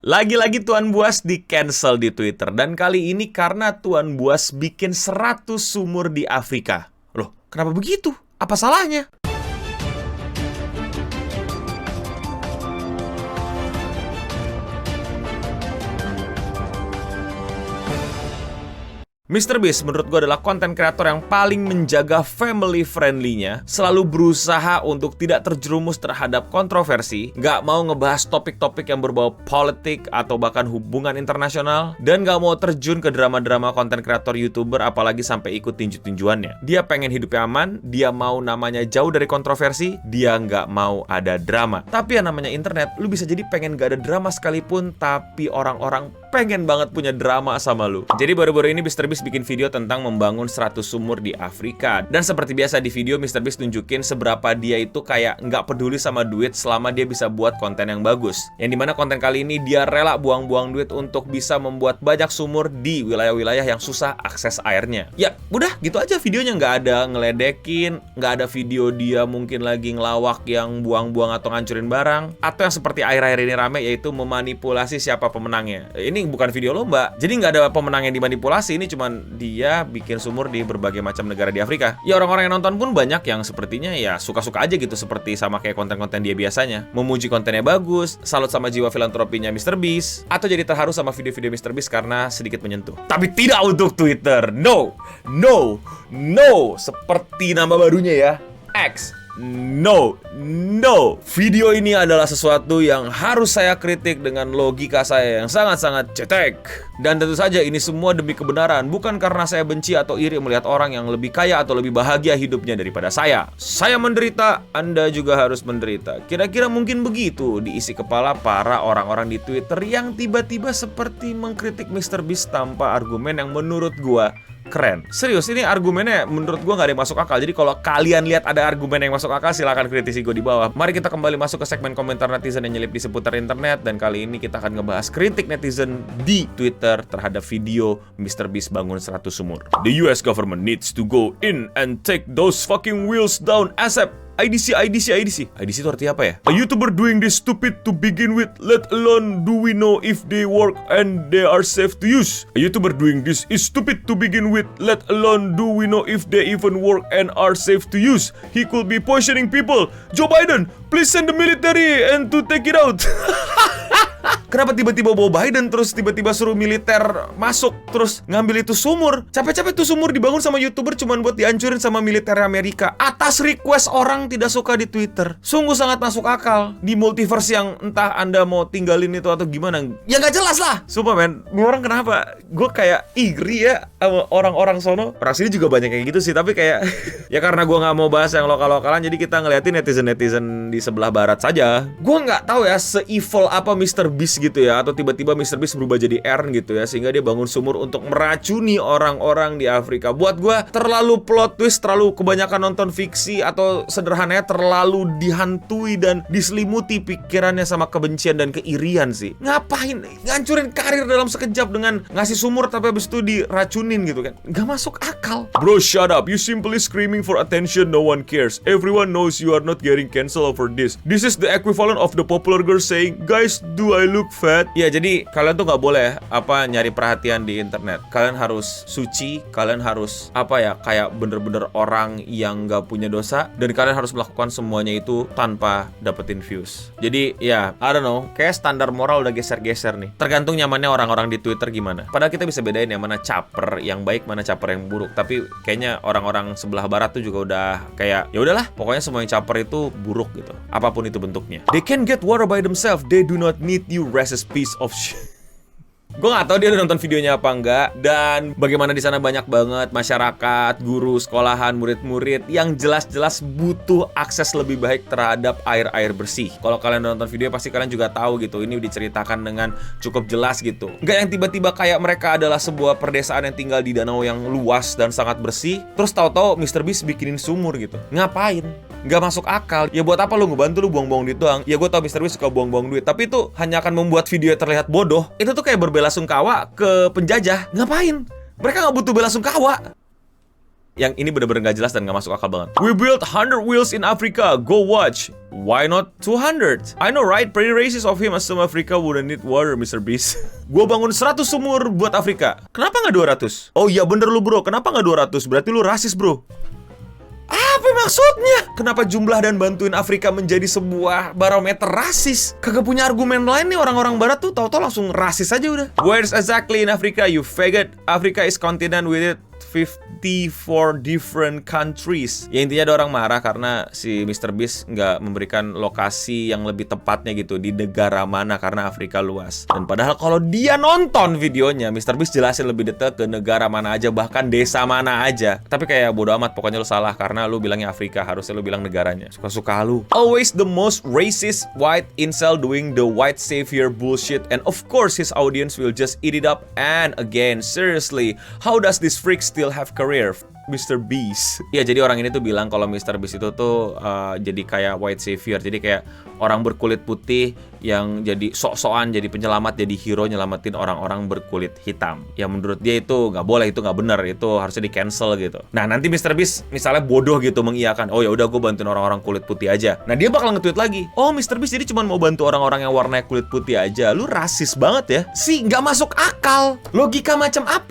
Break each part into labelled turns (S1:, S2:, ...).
S1: Lagi-lagi Tuan Buas di-cancel di Twitter. Dan kali ini karena Tuan Buas bikin 100 sumur di Afrika. Loh, kenapa begitu? Apa salahnya? MrBeast menurut gue adalah konten kreator yang paling menjaga family friendly-nya, selalu berusaha untuk tidak terjerumus terhadap kontroversi, nggak mau ngebahas topik-topik yang berbau politik atau bahkan hubungan internasional, dan nggak mau terjun ke drama-drama konten kreator YouTuber apalagi sampai ikut tinju-tinjuannya. Dia pengen hidupnya aman, dia mau namanya jauh dari kontroversi, dia nggak mau ada drama. Tapi yang namanya internet, lu bisa jadi pengen nggak ada drama sekalipun, tapi orang-orang pengen banget punya drama sama lu. Jadi baru-baru ini MrBeast bikin video tentang membangun 100 sumur di Afrika. Dan seperti biasa di video, MrBeast tunjukin seberapa dia itu kayak nggak peduli sama duit selama dia bisa buat konten yang bagus. Yang dimana konten kali ini dia rela buang-buang duit untuk bisa membuat banyak sumur di wilayah-wilayah yang susah akses airnya. Ya udah gitu aja videonya, nggak ada ngeledekin, nggak ada video dia mungkin lagi ngelawak yang buang-buang atau ngancurin barang, atau yang seperti akhir-akhir ini rame yaitu memanipulasi siapa pemenangnya. Ini bukan video lomba, jadi nggak ada pemenang yang dimanipulasi. Ini cuman dia bikin sumur di berbagai macam negara di Afrika. Ya orang-orang yang nonton pun banyak yang sepertinya ya suka-suka aja gitu, seperti sama kayak konten-konten dia biasanya. Memuji kontennya bagus, salut sama jiwa filantropinya MrBeast, atau jadi terharu sama video-video MrBeast karena sedikit menyentuh. Tapi tidak untuk Twitter. No, no, no. Seperti nama barunya ya, X. No, no. Video ini adalah sesuatu yang harus saya kritik dengan logika saya yang sangat-sangat cetek. Dan tentu saja ini semua demi kebenaran, bukan karena saya benci atau iri melihat orang yang lebih kaya atau lebih bahagia hidupnya daripada saya. Saya menderita, Anda juga harus menderita. Kira-kira mungkin begitu diisi kepala para orang-orang di Twitter yang tiba-tiba seperti mengkritik MrBeast tanpa argumen yang menurut gua keren. Serius, ini argumennya menurut gue gak ada yang masuk akal. Jadi kalau kalian lihat ada argumen yang masuk akal, silahkan kritisi gue di bawah. Mari kita kembali masuk ke segmen komentar netizen yang nyelip di seputar internet. Dan kali ini kita akan ngebahas kritik netizen di Twitter terhadap video MrBeast bangun 100 sumur. The US government needs to go in and take those fucking wheels down ASAP. IDC itu artinya apa ya? A YouTuber doing this stupid to begin with, let alone do we know if they work and they are safe to use. A YouTuber doing this is stupid to begin with, let alone do we know if they even work and are safe to use. He could be poisoning people. Joe Biden, please send the military and to take it out. Kenapa tiba-tiba bawa Biden terus tiba-tiba suruh militer masuk terus ngambil itu sumur? Capek-capek tuh sumur dibangun sama YouTuber cuman buat dihancurin sama militer Amerika atas request orang tidak suka di Twitter. Sungguh sangat masuk akal di multiverse yang entah Anda mau tinggalin itu atau gimana. Ya nggak jelas lah. Sumpah men, ini orang kenapa? Gue kayak iri ya sama orang-orang sono. Orang sini juga banyak kayak gitu sih, tapi kayak ya karena gue nggak mau bahas yang lokal-lokalan, jadi kita ngeliatin netizen-netizen di sebelah barat saja. Gue nggak tahu ya se-evil apa MrBeast gitu ya, atau tiba-tiba MrBeast berubah jadi Ern gitu ya, sehingga dia bangun sumur untuk meracuni orang-orang di Afrika. Buat gue terlalu plot twist, terlalu kebanyakan nonton fiksi, atau sederhananya terlalu dihantui dan diselimuti pikirannya sama kebencian dan keirian sih. Ngapain ngancurin karir dalam sekejap dengan ngasih sumur tapi habis itu diracunin gitu kan? Gak masuk akal. Bro, shut up. You simply screaming for attention, no one cares. Everyone knows you are not getting cancelled over this. This is the equivalent of the popular girl saying, guys, do I look fat? Ya, jadi kalian tuh nggak boleh nyari perhatian di internet. Kalian harus suci, kalian harus kayak bener-bener orang yang nggak punya dosa, dan kalian harus melakukan semuanya itu tanpa dapetin views. Jadi ya, I don't know, kayak standar moral udah geser-geser nih. Tergantung nyamannya orang-orang di Twitter gimana. Padahal kita bisa bedain yang mana caper yang baik, mana caper yang buruk. Tapi kayaknya orang-orang sebelah barat tuh juga udah kayak ya udahlah, pokoknya semua yang caper itu buruk gitu, apapun itu bentuknya. They can get water by themselves. They do not need you racist piece of shit. Gue gak tahu dia udah nonton videonya apa enggak, dan bagaimana di sana banyak banget masyarakat, guru, sekolahan, murid-murid yang jelas-jelas butuh akses lebih baik terhadap air bersih. Kalau kalian nonton video pasti kalian juga tahu gitu, ini diceritakan dengan cukup jelas gitu. Nggak yang tiba-tiba kayak mereka adalah sebuah perdesaan yang tinggal di danau yang luas dan sangat bersih, terus tahu-tahu MrBeast bikinin sumur gitu. Ngapain? Nggak masuk akal. Ya buat apa lu ngebantu, lu buang-buang duit doang. Ya gue tau MrBeast suka buang-buang duit, tapi itu hanya akan membuat video terlihat bodoh. Itu tuh kayak berbela sungkawa ke penjajah. Ngapain? Mereka nggak butuh bela sungkawa. Yang ini bener-bener gak jelas dan gak masuk akal banget. We built 100 wheels in Africa, go watch. Why not 200? I know right, pretty racist of him assume Africa wouldn't need water, Mr. Beast. Gua bangun 100 sumur buat Afrika. Kenapa gak 200? Oh iya bener lu bro, kenapa gak 200? Berarti lu rasis bro. Apa maksudnya? Kenapa jumlah dan bantuin Afrika menjadi sebuah barometer rasis? Kagak punya argumen lain nih orang-orang barat tuh, tau-tau langsung rasis aja udah. Where's exactly in Africa, you faggot? Africa is continent with it 54 different countries. Ya intinya ada orang marah karena si Mr. Beast nggak memberikan lokasi yang lebih tepatnya gitu di negara mana karena Afrika luas. Dan padahal kalau dia nonton videonya, Mr. Beast jelasin lebih detail ke negara mana aja, bahkan desa mana aja. Tapi kayak bodo amat, pokoknya lu salah karena lu bilangnya Afrika, harusnya lu bilang negaranya. Suka-suka lu. Always the most racist white incel doing the white savior bullshit, and of course his audience will just eat it up. And again, seriously, how does this freak still have career? Mr. Beast. Ya jadi orang ini tuh bilang kalau Mr. Beast itu tuh jadi kayak white savior. Jadi kayak orang berkulit putih yang jadi sok-sokan jadi penyelamat, jadi hero nyelamatin orang-orang berkulit hitam. Ya menurut dia itu nggak boleh, itu nggak benar, itu harusnya di cancel gitu. Nah nanti Mr. Beast misalnya bodoh gitu mengiyakan, oh ya udah gue bantuin orang-orang kulit putih aja. Nah dia bakal nge-tweet lagi, oh Mr. Beast jadi cuma mau bantu orang-orang yang warnanya kulit putih aja. Lu rasis banget ya. Sih nggak masuk akal. Logika macam apa?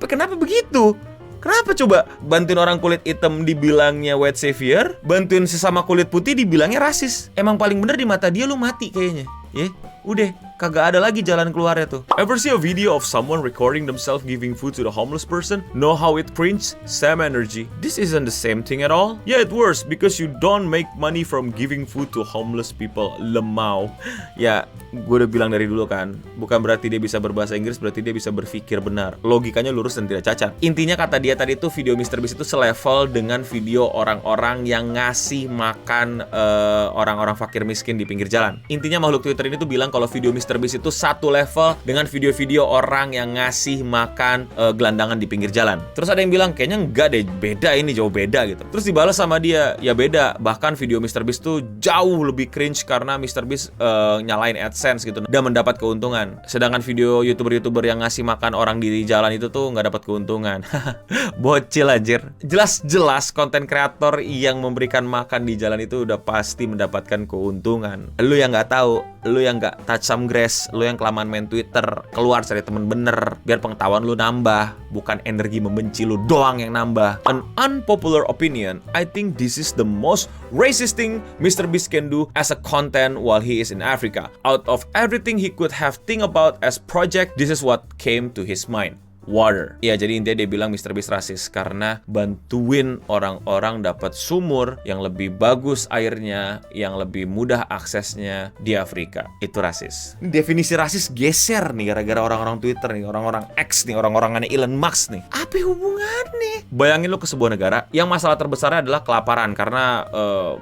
S1: Kenapa begitu? Kenapa coba bantuin orang kulit hitam dibilangnya white savior, bantuin sesama kulit putih dibilangnya rasis? Emang paling bener di mata dia lu mati kayaknya. Ya, udah kagak ada lagi jalan keluarnya tuh. Ever see a video of someone recording themselves giving food to the homeless person? Know how it cringe? Same energy. This isn't the same thing at all. Yeah, it worse because you don't make money from giving food to homeless people. Lemau. Ya, gue udah bilang dari dulu kan, bukan berarti dia bisa berbahasa Inggris, berarti dia bisa berpikir benar. Logikanya lurus dan tidak cacat. Intinya kata dia tadi tuh video Mr. Beast itu selevel dengan video orang-orang yang ngasih makan orang-orang fakir miskin di pinggir jalan. Intinya makhluk Twitter ini tuh bilang kalau video Mr. Beast itu satu level dengan video-video orang yang ngasih makan gelandangan di pinggir jalan. Terus ada yang bilang kayaknya enggak deh, beda ini, jauh beda gitu. Terus dibalas sama dia, ya beda. Bahkan video Mr. Beast tuh jauh lebih cringe karena Mr. Beast nyalain AdSense gitu dan mendapat keuntungan. Sedangkan video YouTuber-YouTuber yang ngasih makan orang di jalan itu tuh nggak dapat keuntungan. Bocil anjir. Jelas-jelas konten kreator yang memberikan makan di jalan itu udah pasti mendapatkan keuntungan. Lu yang nggak tahu, lu yang nggak touch some grass, lu yang kelamaan main Twitter, keluar cari temen bener biar pengetahuan lu nambah, bukan energi membenci lu doang yang nambah. An unpopular opinion, I think this is the most racist thing Mr. Beast can do as a content while he is in Africa. Out of everything he could have think about as project, this is what came to his mind. Water. Ya, jadi intinya dia bilang Mr. Beast rasis karena bantuin orang-orang dapat sumur yang lebih bagus airnya, yang lebih mudah aksesnya di Afrika. Itu rasis. Ini definisi rasis geser nih gara-gara orang-orang Twitter nih, orang-orang X nih, orang-orangannya Elon Musk nih. Apa hubungannya? Bayangin lu ke sebuah negara yang masalah terbesarnya adalah kelaparan karena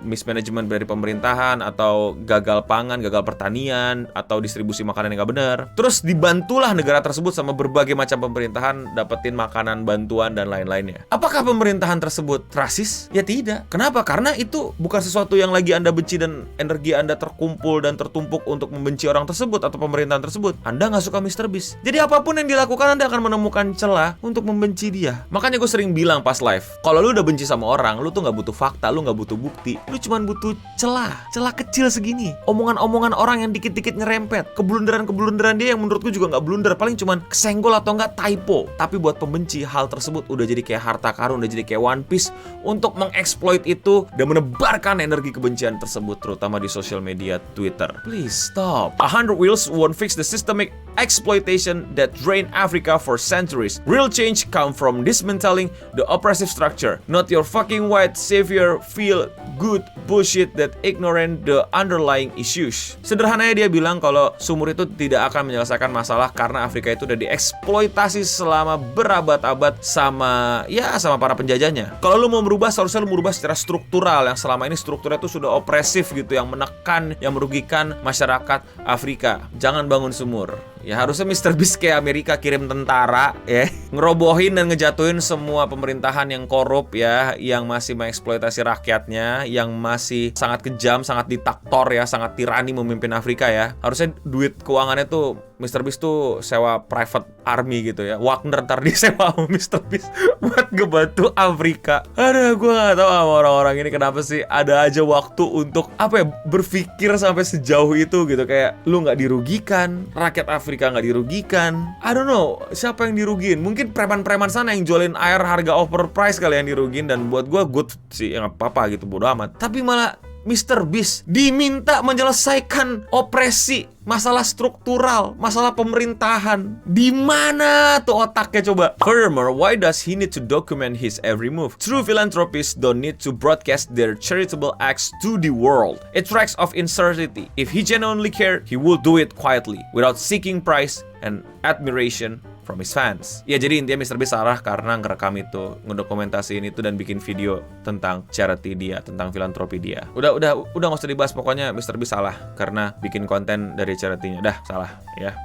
S1: mismanagement dari pemerintahan atau gagal pangan, gagal pertanian atau distribusi makanan yang gak benar. Terus dibantulah negara tersebut sama berbagai macam pemerintahan dapetin makanan, bantuan, dan lain-lainnya. Apakah pemerintahan tersebut rasis? Ya tidak. Kenapa? Karena itu bukan sesuatu yang lagi Anda benci dan energi Anda terkumpul dan tertumpuk untuk membenci orang tersebut atau pemerintahan tersebut. Anda nggak suka Mr. Beast. Jadi apapun yang dilakukan Anda akan menemukan celah untuk membenci dia. Makanya gue sering bilang pas live, kalau lu udah benci sama orang, lu tuh nggak butuh fakta, lu nggak butuh bukti, lu cuma butuh celah kecil segini. Omongan-omongan orang yang dikit-dikit nyerempet, keblunderan dia yang menurut gue juga nggak blunder, paling cuma kesenggol atau nggak typo. Tapi buat pembenci, hal tersebut udah jadi kayak harta karun, udah jadi kayak One Piece untuk mengeksploit itu dan menebarkan energi kebencian tersebut, terutama di social media Twitter. Please stop. 100 wheels won't fix the systemic exploitation that drained Africa for centuries. Real change come from dismantling the oppressive structure, not your fucking white savior feel good bullshit that ignorant the underlying issues. Sederhananya dia bilang kalau sumur itu tidak akan menyelesaikan masalah karena Afrika itu udah dieksploitasi selama berabad-abad sama para penjajahnya. Kalau lu mau merubah, seharusnya lu merubah secara struktural yang selama ini strukturnya itu sudah opresif gitu, yang menekan, yang merugikan masyarakat Afrika. Jangan bangun sumur. Ya harusnya Mr. Beast kayak Amerika kirim tentara ya, ngerobohin dan ngejatuhin semua pemerintahan yang korup ya, yang masih mengeksploitasi rakyatnya, yang masih sangat kejam, sangat diktator ya, sangat tirani memimpin Afrika ya. Harusnya duit keuangannya tuh Mr. Beast tuh sewa private army gitu ya. Wagner ntar disewa sama Mr. Beast buat ngebantu Afrika. Aduh, gue gak tahu sama orang-orang ini kenapa sih ada aja waktu untuk apa ya, berpikir sampai sejauh itu gitu. Kayak lu gak dirugikan, rakyat Afrika gak dirugikan. I don't know, siapa yang dirugiin? Mungkin preman-preman sana yang jualin air harga overprice kali yang dirugiin. Dan buat gue good sih, yang apa-apa gitu, bodo amat. Tapi malah Mr. Beast diminta menyelesaikan opresi, masalah struktural, masalah pemerintahan. Di mana tuh otaknya coba? Furthermore, why does he need to document his every move? True philanthropists don't need to broadcast their charitable acts to the world. It tracks of insincerity. If he genuinely cared, he would do it quietly, without seeking praise and admiration from his fans. Ya, jadi intinya Mr. Beast salah karena ngerekam itu, ngedokumentasiin itu dan bikin video tentang charity dia, tentang filantropi dia. Udah nggak usah dibahas, pokoknya Mr. Beast salah karena bikin konten dari charity-nya. Dah, salah ya.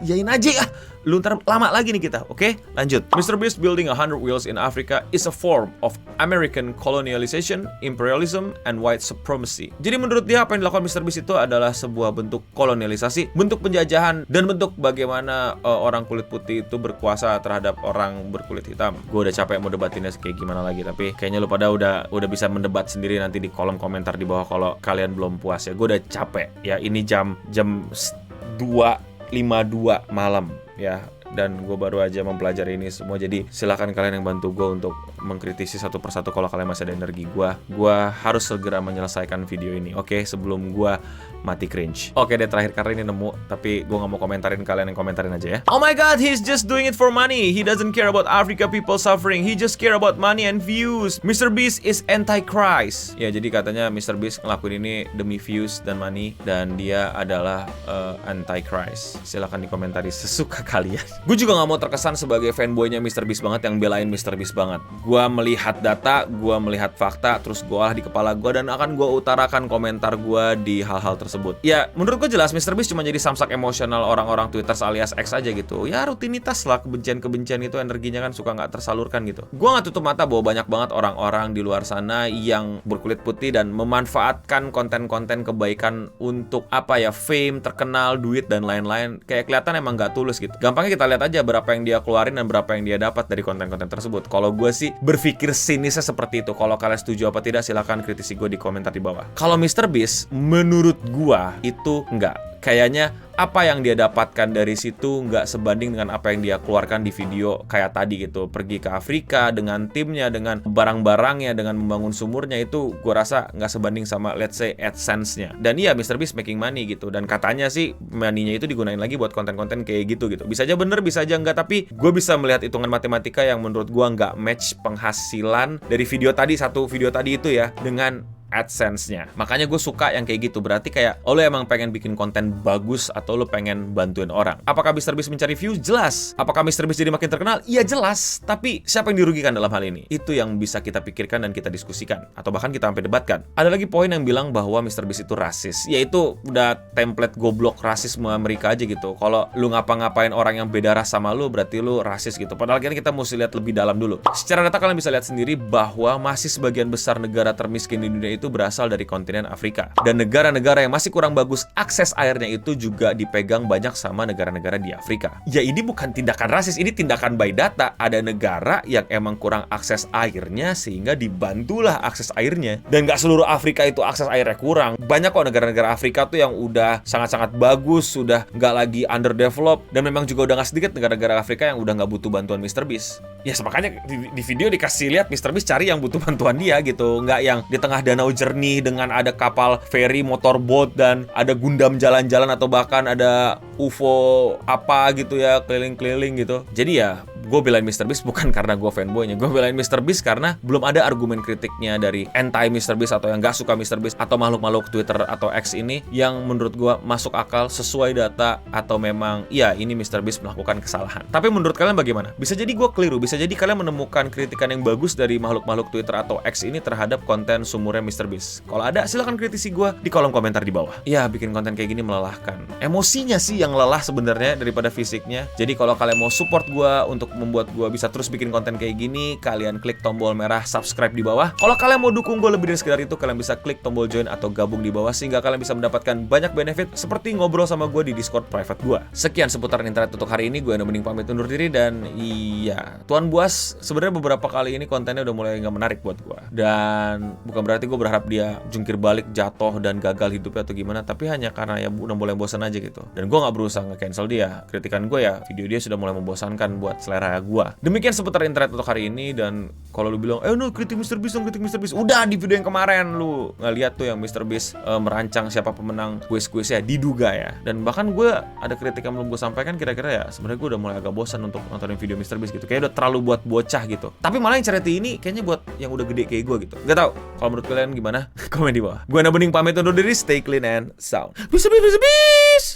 S1: Yain aja ya. Lu ntar lama lagi nih kita. Oke, lanjut. Mr. Beast building 100 wheels in Africa is a form of American colonialization, imperialism, and white supremacy. Jadi menurut dia apa yang dilakukan Mr. Beast itu adalah sebuah bentuk kolonialisasi, bentuk penjajahan, dan bentuk bagaimana orang kulit putih itu berkuasa terhadap orang berkulit hitam. Gue udah capek mau debatinnya kayak gimana lagi, tapi kayaknya lu pada udah bisa mendebat sendiri nanti di kolom komentar di bawah kalau kalian belum puas ya. Gue udah capek ya, ini jam 2:52 malam ya, dan gue baru aja mempelajari ini semua. Jadi silakan kalian yang bantu gue untuk mengkritisi satu persatu kalau kalian masih ada energi. Gue harus segera menyelesaikan video ini, oke? Sebelum gue mati cringe. Oke deh, terakhir karena ini nemu, tapi gue gak mau komentarin, kalian yang komentarin aja ya. Oh my god, he's just doing it for money. He doesn't care about Africa people suffering. He just care about money and views. Mr. Beast is anti-Christ. Ya, jadi katanya Mr. Beast ngelakuin ini demi views dan money, dan dia adalah anti-Christ. Silakan dikomentari sesuka kalian. Gue juga gak mau terkesan sebagai fanboynya Mr. Beast banget yang belain Mr. Beast banget. Gue melihat data, gue melihat fakta, terus gue olah di kepala gue, dan akan gue utarakan komentar gue di hal-hal tersebut. Ya, menurut gue jelas Mr. Beast cuma jadi samsak emosional orang-orang Twitter alias X aja gitu. Ya, rutinitas lah, kebencian-kebencian itu energinya kan suka gak tersalurkan gitu. Gue gak tutup mata bahwa banyak banget orang-orang di luar sana yang berkulit putih dan memanfaatkan konten-konten kebaikan untuk apa ya, fame, terkenal, duit, dan lain-lain. Kayak kelihatan emang gak tulus gitu. Gampangnya kita lihat aja berapa yang dia keluarin dan berapa yang dia dapat dari konten-konten tersebut. Kalau gue sih berpikir sinisnya seperti itu. Kalau kalian setuju apa tidak, silahkan kritisi gue di komentar di bawah. Kalau Mr. Beast, menurut gue itu enggak. Kayaknya apa yang dia dapatkan dari situ nggak sebanding dengan apa yang dia keluarkan di video kayak tadi gitu. Pergi ke Afrika dengan timnya, dengan barang-barangnya, dengan membangun sumurnya, itu gue rasa nggak sebanding sama let's say AdSense-nya. Dan iya, Mr. Beast making money gitu. Dan katanya sih money-nya itu digunain lagi buat konten-konten kayak gitu. Bisa aja bener, bisa aja enggak. Tapi gue bisa melihat hitungan matematika yang menurut gue nggak match penghasilan dari video tadi, satu video tadi itu ya, dengan AdSense-nya. Makanya gue suka yang kayak gitu. Berarti kayak, oh, lo emang pengen bikin konten bagus atau lo pengen bantuin orang. Apakah Mr. Beast mencari views? Jelas. Apakah Mr. Beast jadi makin terkenal? Iya, jelas. Tapi siapa yang dirugikan dalam hal ini? Itu yang bisa kita pikirkan dan kita diskusikan, atau bahkan kita sampai debatkan. Ada lagi poin yang bilang bahwa Mr. Beast itu rasis. Yaitu udah template goblok rasisme Amerika aja gitu. Kalau lu ngapa-ngapain orang yang beda ras sama lu, berarti lu rasis gitu. Padahal kita mesti lihat lebih dalam dulu. Secara data kalian bisa lihat sendiri bahwa masih sebagian besar negara termiskin di dunia itu berasal dari kontinen Afrika. Dan negara-negara yang masih kurang bagus akses airnya itu juga dipegang banyak sama negara-negara di Afrika. Ya, ini bukan tindakan rasis, ini tindakan by data. Ada negara yang emang kurang akses airnya sehingga dibantulah akses airnya. Dan gak seluruh Afrika itu akses airnya kurang. Banyak kok negara-negara Afrika tuh yang udah sangat-sangat bagus, sudah gak lagi underdeveloped, dan memang juga udah gak sedikit negara-negara Afrika yang udah gak butuh bantuan Mr. Beast. Ya, makanya di video dikasih lihat Mr. Beast cari yang butuh bantuan dia gitu. Nggak yang di tengah danau jernih dengan ada kapal feri, motorboat, dan ada Gundam jalan-jalan, atau bahkan ada UFO apa gitu ya keliling-keliling gitu. Jadi ya gue belain MrBeast bukan karena gue fanboynya, gue belain MrBeast karena belum ada argumen kritiknya dari anti MrBeast atau yang gak suka MrBeast atau makhluk-makhluk Twitter atau X ini yang menurut gue masuk akal sesuai data atau memang ya ini MrBeast melakukan kesalahan. Tapi menurut kalian bagaimana? Bisa jadi gue keliru, bisa jadi kalian menemukan kritikan yang bagus dari makhluk-makhluk Twitter atau X ini terhadap konten sumurnya MrBeast. Kalau ada silahkan kritisi gue di kolom komentar di bawah. Ya bikin konten kayak gini melelahkan. Emosinya sih yang lelah sebenarnya daripada fisiknya. Jadi kalau kalian mau support gue untuk membuat gue bisa terus bikin konten kayak gini, kalian klik tombol merah subscribe di bawah. Kalau kalian mau dukung gue lebih dari sekedar itu, kalian bisa klik tombol join atau gabung di bawah sehingga kalian bisa mendapatkan banyak benefit seperti ngobrol sama gue di Discord private gue. Sekian seputaran internet untuk hari ini. Gue Endo Bening pamit undur diri dan iya, Tuan Buas sebenarnya beberapa kali ini kontennya udah mulai nggak menarik buat gue. Dan bukan berarti gue berharap dia jungkir balik, jatuh dan gagal hidupnya atau gimana, tapi hanya karena ya udah mulai bosan aja gitu. Dan gue nggak berusaha nge-cancel dia. Kritikan gue ya video dia sudah mulai membosankan buat selera gue. Demikian seputar internet untuk hari ini. Dan kalau lu bilang no kritik MrBeast dong, kritik MrBeast, udah di video yang kemarin lu nggak lihat tuh yang MrBeast merancang siapa pemenang kuis-kuisnya, diduga ya. Dan bahkan gue ada kritik yang belum gue sampaikan, kira-kira ya sebenarnya gue udah mulai agak bosan untuk nontonin video MrBeast gitu, kayak udah terlalu buat bocah gitu. Tapi malah yang charity ini kayaknya buat yang udah gede kayak gue gitu. Gak tau kalau menurut kalian gimana? Komen di bawah. Gue Endo Bening pamit undur diri, stay clean and sound. Peace.